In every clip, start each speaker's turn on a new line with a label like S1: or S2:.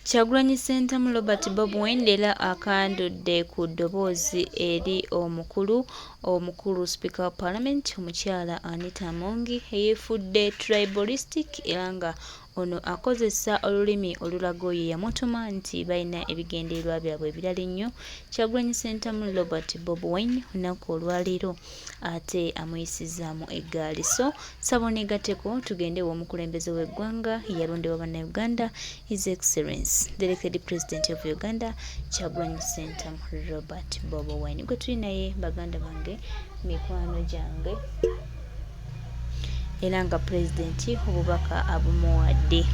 S1: Kyagulanyi Ssentamu Robert Bobi Wendera akandudde ku ddoboozi eri omukulu Speaker wa Parliament omukyala Anitah Amongi eyeefudde tribalistic era nga ono akozesa olulimi olulago ye yamutuma nti balina ebigendererwa byabwe ebirala ennyo. Kyagulanyi Ssentamu Robert Bobi Wine olunaku olwaleero ate amuyisizaamu eggaali. So saboneegatteko tugende omukulembeze w'eggwanga yalondebwa bannayuganda His Excellency the elected President of Uganda Kyagulanyi Ssentamu Robert Bobi Wine gwe tuli naye baganda bange mikwano gyange era nga pulezidenti obubaka abumuwadde.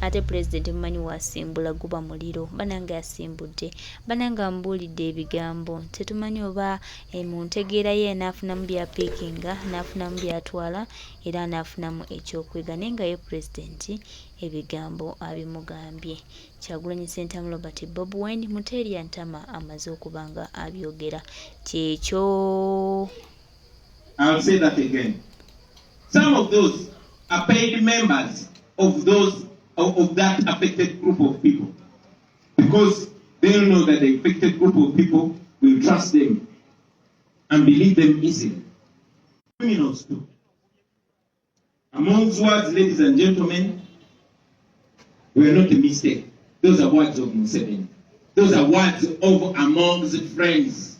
S1: Ate pulezidenti mumanyi wasimbula guba muliro banange asimbudde banange ambuulidde ebigambo tetumanyi oba mu ntegeera ye anaafunamu byapiikinga anaafunamu byatwala era anaafunamu ekyokwega naye nga ye pulezidenti ebigambo abimugambye. Kyagulanyi Ssentamu Robert Bobi Wine muteerya ntama amaze okuba nga abyogera kyekyo.
S2: I'll say that again. Some of those are paid members of that affected group of people because they know that the affected group of people will trust them and believe them easily. Criminals too. Amongst words, ladies and gentlemen, were not a mistake. Those are words of Museveni. Those are words of amongst friends.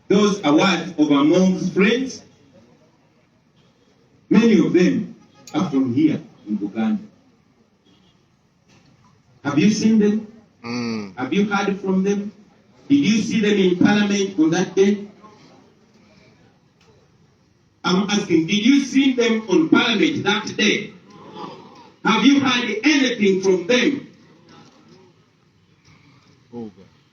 S2: Those are words of amongst friends. Many of them are from here in Uganda. Have you seen them? Have you heard from them? Did you see them in Parliament on that day? I'm asking, did you see them on Parliament that day? Have you heard anything from them?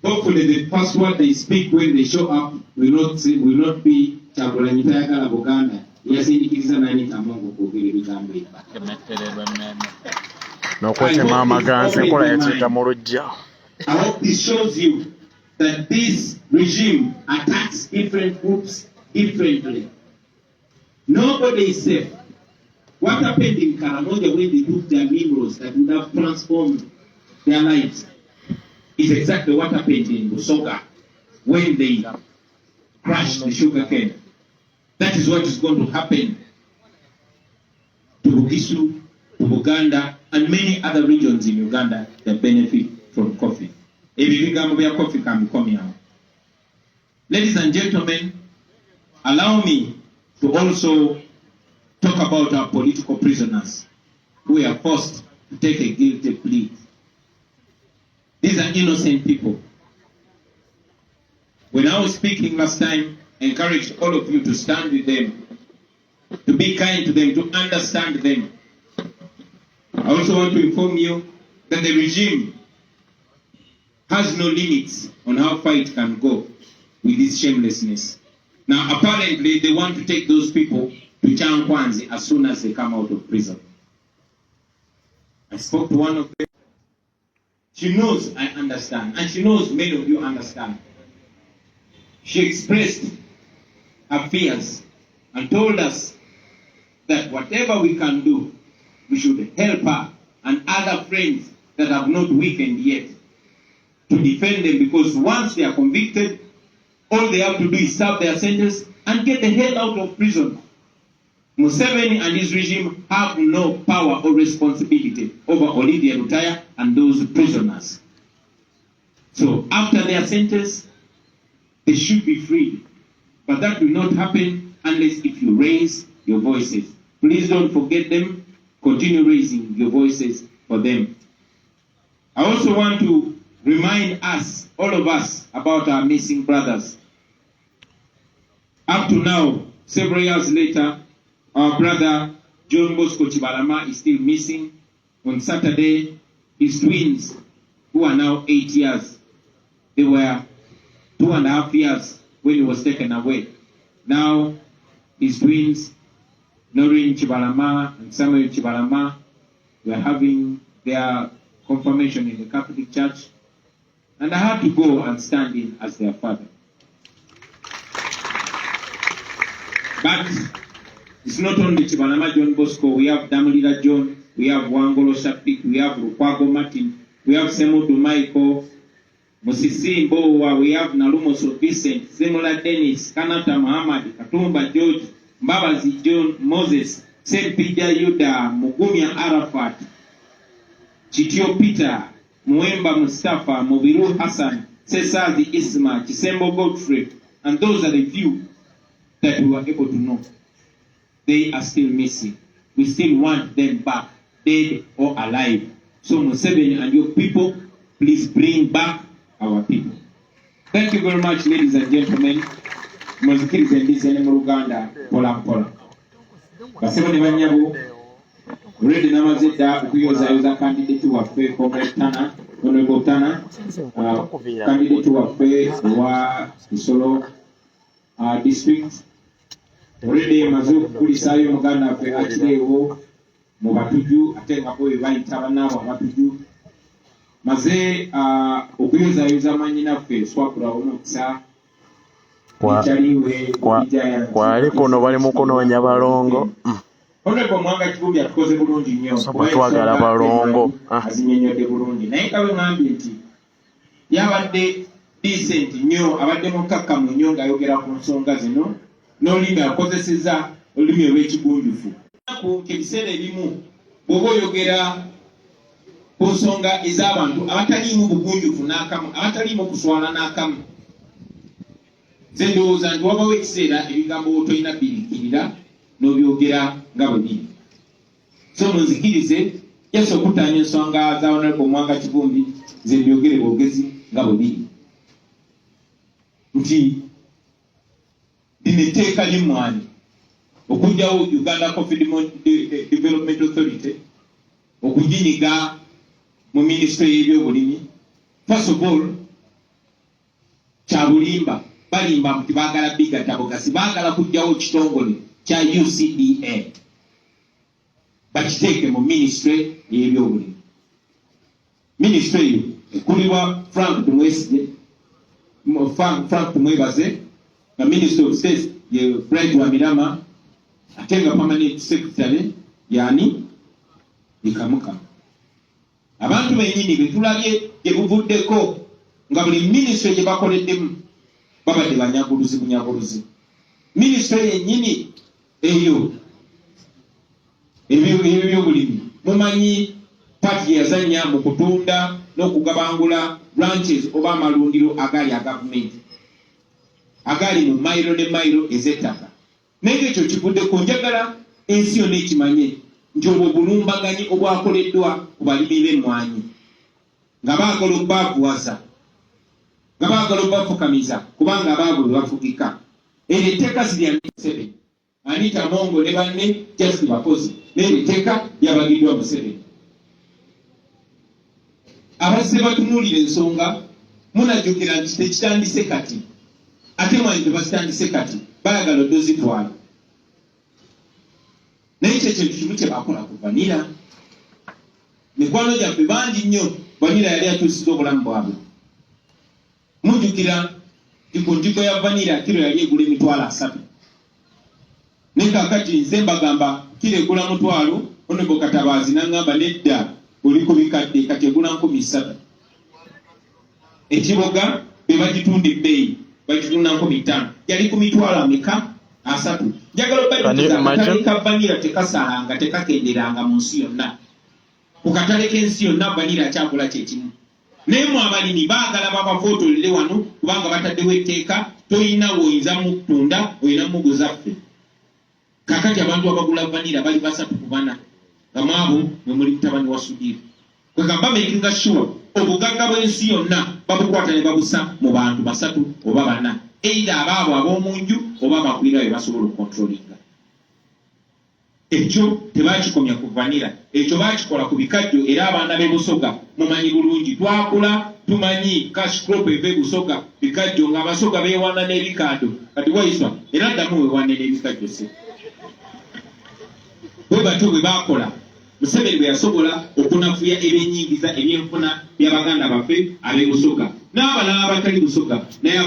S2: Hopefully the first word they speak when they show up will not be Kyagulanyi tayagala Buganda. Yasindikiza Anitah Amongi okwogera ebigambo ebyo. I hope this shows you that this regime attacks different groups differently. Nobody is safe. What happened in Karamoja when they took their minerals that would have transformed their lives is exactly what happened in Busoga when they crushed the sugar cane. That is what is going to happen to Bugisu, to Buganda, and many other regions in Uganda that benefit from coffee. Coffee can be coming out. Ladies and gentlemen, allow me to also talk about our political prisoners who are forced to take a guilty plea. These are innocent people. When I was speaking last time, I encouraged all of you to stand with them, to be kind to them, to understand them. I also want to inform you that the regime has no limits on how far it can go with this shamelessness. Now, apparently, they want to take those people to Chankwanzi as soon as they come out of prison. I spoke to one of them. She knows I understand, and she knows many of you understand. She expressed her fears and told us that whatever we can do, we should help her and other friends that have not weakened yet to defend them, because once they are convicted, all they have to do is serve their sentence and get the hell out of prison. Museveni and his regime have no power or responsibility over Olivia Lutaya and those prisoners. So after their sentence, they should be freed. But that will not happen unless if you raise your voices. Please don't forget them. Continue raising your voices for them. I also want to remind us, all of us, about our missing brothers. Up to now, several years later, our brother John Bosco Chibalama is still missing. On Saturday, his twins, who are now 8 years, they were 2.5 years when he was taken away. Now, his twins, Noreen Chibalama and Samuel Chibalama, were having their confirmation in the Catholic Church, and I had to go and stand in as their father. But it's not only Chibalama John Bosco, we have Damulira John, we have Wangolo Shafik, we have Rukwago Martin, we have Semudu Michael, Musisi Mbowa, we have Nalumoso Vincent, Zemola Dennis, Kanata Muhammad, Katumba George, Mbabazi John, Moses, Sepida Yuda, Mugumya Arafat, Chitio Peter, Muemba Mustafa, Mobiru Hassan, Sesazi Isma, Chisembo Godfrey, and those are the few that we were able to know. They are still missing. We still want them back, dead or alive. So Museveni and your people, please bring back our people. Thank you very much, ladies and gentlemen. Muzikiri zendizene mu Luganda pola mpola. Baseboni banyabu ready namazidda okuyozayoza candidate waffe Comrade Tana, Honorable Tana, candidate waffe wa Kisoro district. Already mazu okukulisayo muganda waffe akireewo mu batuju ate nga bo bayita bannaabo abatuju. Maze okuyozayoza mannyinaffe swakula omukisa
S3: kwali kuno bali mu kunoonya balongo.
S2: Honorable Mwanga Kivumbi atukoze bulungi nnyo.
S3: Twagala balongo.
S2: Azinnyonnyodde bulungi. Naye kabe ngambye nti yabadde decent nnyo, abadde mukkakkamu nnyo ng'ayogera ku nsonga zino n'olulimi akozesezza olulimi olw'ekigunjufu. Ebiseera ebimu bw'oba oyogera ku nsonga ez'abantu abataliimu bugunjufu n'akamu, abataliimu kuswala n'akamu, nze ndowooza nti wabawo ekiseera ebigambo tolina birikirira n'obyogera nga bwe biri. So munzikirize yasa okutaanya ensonga za Honorable Mwanga Kivumbi nze byogere bwogezi nga bwe biri. Nti lino etteeka ly'emmwanyi okujjawo Uganda Coffee Development Authority okuginyiga mu Ministry y'ebyobulimi. First of all, kyabulimba balimba nti baagala bigatabogasi, baagala kujjawo kitongole kya UCDA bakiteeke mu Ministry y'ebyobulimi. Ministry eyo ekulirwa Frank Tumwebaze, nga Minister of State ye Bright Wamirama, ate nga Permanent Secretary yani Ikamuka. Abantu bennyini betulabye gye buvuddeko nga buli ministry gye bakoleddemu babadde banyaguluzi bunyaguluzi. Ministry yennyini eyo ebyobulimi mumanyi pati yazanya mu kutunda n'okugabangula branches oba amalundiro agali aga gavumenti agali mu mayiro ne mayiro ez'ettaka. Naye ekyo kivuddeko njagala ensi yonna ekimanye nti obwo bulumbaganyi obwakoleddwa ku balimi b'emmwanyi nga baagala okubaavuwaza, nga baagala okubafukamiza kubanga abaabwe bafugika. Eryo etteeka zirya Museveni, Anitah Amongi ne banne just bakozi, n'eryo etteeka lyabagiddwa Museveni. Abazze batunuulira ensonga munajjukira nti tekitandise kati, ate mwanyi tebakitandise kati, bayagala oddozitwala. Naye ekyo ekintu kimu kye bakola ku vanira. Mikwano gyaffe bangi nnyo vanira yali akyusizza obulamu bwabwe. Mujjukira nti ku ntigo ya vanira kiro yali egula $3,000. Naye kaakati nze mbagamba kiro egula $1,000, Honorable Katabazi n'aŋŋamba nedda oli ku bikadde kati egula $3,000. Ekiboga be bagitunda ebbeeyi bagitunda $5,000, yali ku $3,300. Njagala obalika vanira tekasalanga tekakenderanga mu nsi yonna. Ku katale k'ensi yonna vanira akyagula kyekimu. Naye mu abalimi baagala babafootolere wano kubanga bataddewo etteeka toyina woyinza mutunda oyina muguzaffe. Kakati abantu abagula vanira bali 3-4 nga mwabo mwe muli mutabani wa Sudiri. Kwegamba making sure obugagga bw'ensi yonna babukwata ne babusa mu bantu 3 oba 4, either abaabo ab'omunju oba abakulira be basobola okukontrolinga. Ekyo tebakikomya ku vanira, ekyo bakikola ku bikajjo. Era abaana b'e Busoga mumanyi bulungi twakula tumanyi cash crop eve Busoga bikajjo nga Abasoga beewana n'ebikando kati waiswa era ddamu weewane n'ebikajjo se. Bwe batyo bwe bakola Museveni bwe yasobola okunafuya ebyennyingiza ebyenfuna by'Abaganda baffe ab'e Busoga n'abalala abatali Busoga naye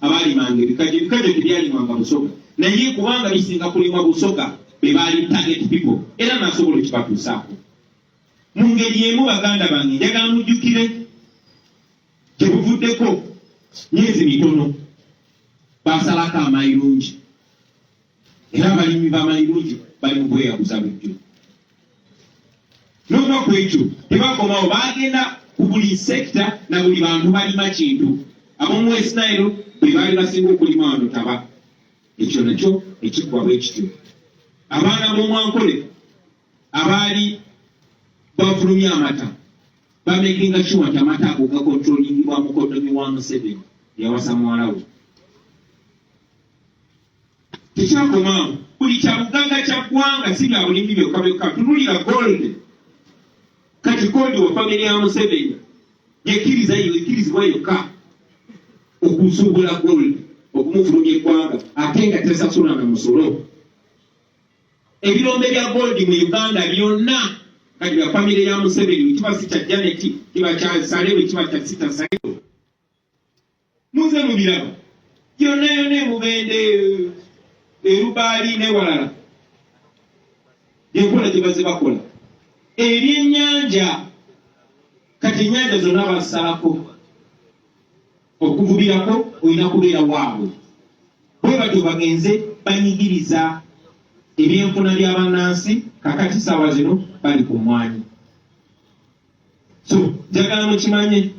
S2: abaalimanga ebikajjo. Ebikajjo tebyalimwanga Busoga naye kubanga bisinga kulimwa Busoga be baali target people era nasobola ekibatuusaako. Mu ngeri emu baganda bange njagala mujjukire gye buvuddeko myezi mitono basalako amayirungi era abalimi b'amayirungi bali mu bweyaguza bulijjo. N'olunaku ekyo tebakomawo bagenda ku buli sekita na buli bantu balima kintu. Ab'omu West Nile be baali basinga okulima wano taba, ekyo nakyo ekiggwa bwe kityo. Abaana b'omwankole abaali bafulumya amata bamekinga sure nti amata ago gakontrolingibwa mukodomi wa Museveni yawasa muwala we. Tekyakomaawo, buli kyabugagga kya ggwanga si bya bulimi byokka byokka. Tunulira gold, kati gold wa famire ya Museveni yekkirizibwa yokka okusuubula gold okumufulumya eggwanga ate nga tesasula na musolo. Ebirombe bya gold mu Uganda byonna kati bya famire ya Museveni, kiba si kya Janet, kiba kya Salewe, kiba kya Sita Salewe. Muze mubiraba yonna yonna emubende erubaali newalala enkola gye bazze bakola. Ebyennyanja kati ennyanja zonna basalako, okuvubirako olina kubeera waabwe. Bwe batyo bagenze banyigiriza ebyenfuna by'abannansi, kakati saawa zino bali ku mwanyi. So njagala mukimanye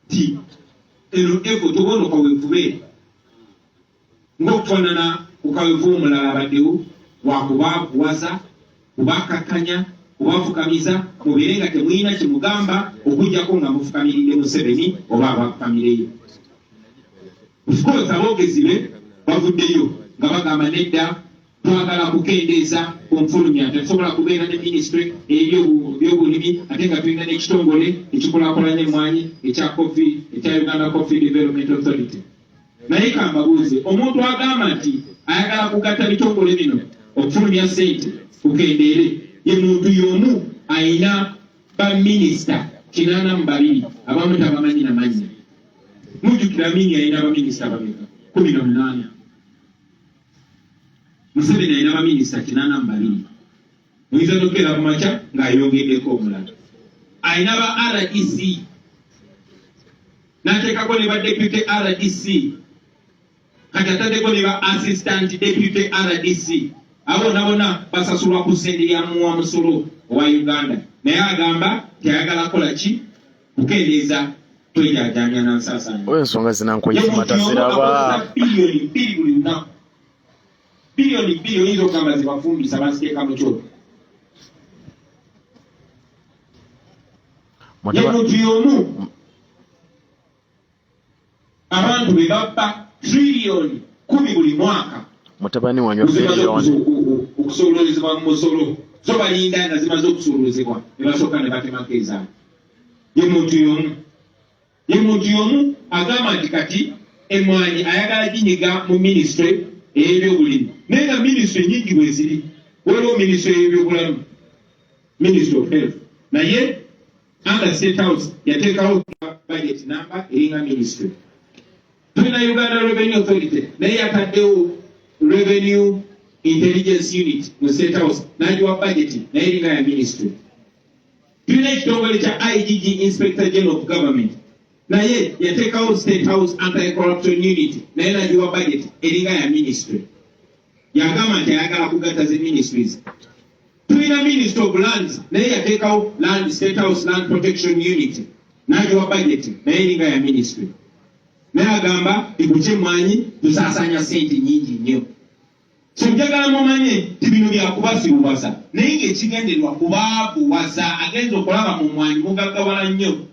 S2: nti eno evo tobona kaweefube ng'okufaanana ku kaweefube omulala abaddewo wakubakuwaza, kubakkakkanya, kubafukamiza, mubeere nga temulina kimugamba okujjako nga mufukamiridde Museveni oba abafamire ye. Of course aboogezi be bavuddeyo nga bagamba nedda twagala kukendeeza ku nfulumya, tetusobola kubeera ne ministry ebyobulimi ate nga tulina n'ekitongole ekikulakulanya emmwanyi ekya Uganda Coffee Development Authority. Naye kambabuuze, omuntu agamba nti ayagala kugatta bitongole bino okufulumya ssente kukendeere, ye muntu y'omu ayina baminisita 82 abamu tabamanyi na mannya. Mujjukira Mingi ayina baminisita bameka 18. Museveni ayina baminisita 82. Muyinza n'okeera ku makya ng'ayongeddeko omulala. Ayina ba RDC n'ateekako ne ba deputy RDC, kati ataddeko ne ba assistant deputy RDC. Abo bonna basasulwa ku ssente ya muwa musolo owa Uganda. Naye agamba teyagala kukola ki? Kukendeeza twejaajamya na nsaasaanya.
S3: Ensonga zinankuye mataziraba
S2: bilioni 2 buli lunaku. Bilioni 2 oyinza okugamba zibafumbisa baziteeka mu kyoto. Ye muntu y'omu abantu be babba trillioni 10 buli mwaka.
S3: Mutabani wanywa bilioni
S2: okusolozebwa mu musolo, so balinda nga zimaze okusolozebwa ne basooka ne batemako ezaabwe. Ye muntu y'omu agamba nti kati emmwanyi ayagala ginyiga mu ministry ey'ebyobulimi. Naye nga ministry nyingi bwe ziri, waliwo ministry y'ebyobulamu, ministry of health, naye under State House yateekawo budget number eringa ministry. Tulina Uganda Revenue Authority naye yataddewo Revenue Intelligence Unit mu State House n'agiwa budget naye eringa ya ministry. Tulina ekitongole kya IGG, Inspector General of Government, naye yateekawo State House Anti-Corruption Unit naye n'agiwa budget eringa ya ministry. Yagamba nti ayagala kugatta zi ministries. Tulina Ministry of Lands naye yateekawo State House Land Protection Unit n'agiwa budget naye eringa ya ministry. Naye agamba ekuke emmwanyi tusaasaanya ssente nyingi nnyo. So njagala mumanye nti bino byakubasibuwaza naye ng'ekigenderwa kubaabuwaza, agenza okulaba mu mmwanyi mugaggawala nnyo.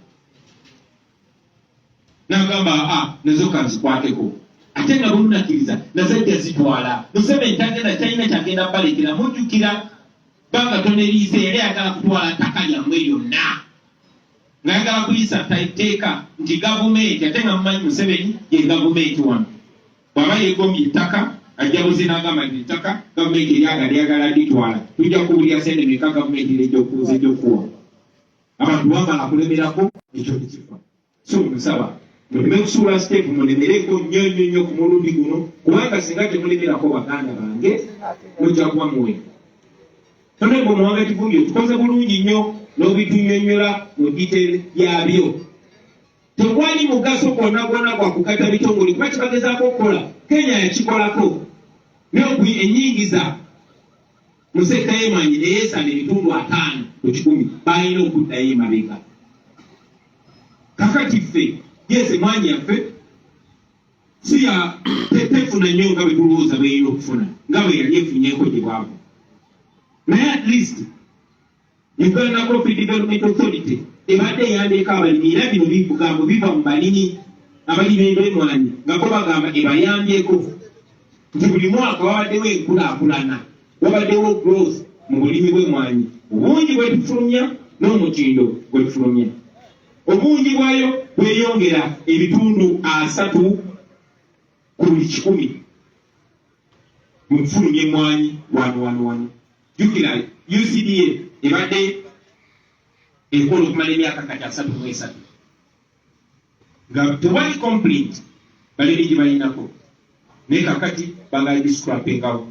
S2: N'agamba nazo kanzikwateko ate nga bumunakkiriza nazajja zitwala. Museveni tagenda kyalina kyagenda balekera. Mujjukira banga toneriize yali ayagala kutwala ttaka lyammwe lyonna, ng'ayagala kuyisa tteeka nti gavumenti, ate nga mumanyi Museveni ye gavumenti wano. Bw'aba yeegombye ettaka ajja buzi n'agamba nti ettaka gavumenti eryagala litwala, tujja kuwulira ssente meka gavumenti ejja okuwa. Abantu bamala kulemerako ekyo tekifa. So nsaba muleme kusuula step mulemereko nnyo ku mulundi guno kubanga singa temulemerako baganda bange mujja kuba muwe tonne gwe muwagativu byo tukoze bulungi nnyo n'obitunnyonnyola mu detail byabyo tewali mugaso gwonna gwa kukata bitongole kuba kibagezaako okukola Kenya yakikolako enyingiza mu sekka y'emwanyi neyeesana ebitundu 5 ku 10 balina okuddayo emabega kakati ffe yes emwanyi yaffe si ya tefuna nnyo nga bwe tulowooza bweyina okufuna nga bwe yali efunyeeko gye bwavu naye at least Uganda Cooperative Development Authority ebadde eyambyeko abalimi era bino bivugambo biva mu balimi abalimi b'emwanyi nga bo bagamba ebayambyeko nti buli mwaka wabaddewo enkulaakulana wabaddewo growth mu bulimi bw'emwanyi obungi bwe tufulumya n'omutindo gwe tufulumya obungi bwayo bweyongera ebitundu 3 ku buli 100 mu kufulumya emwanyi wano jukira UCDA ebadde ekola okumala emyaka kati 33 nga tewali complaint balimi gye balinako naye kakati bangali scrapingawo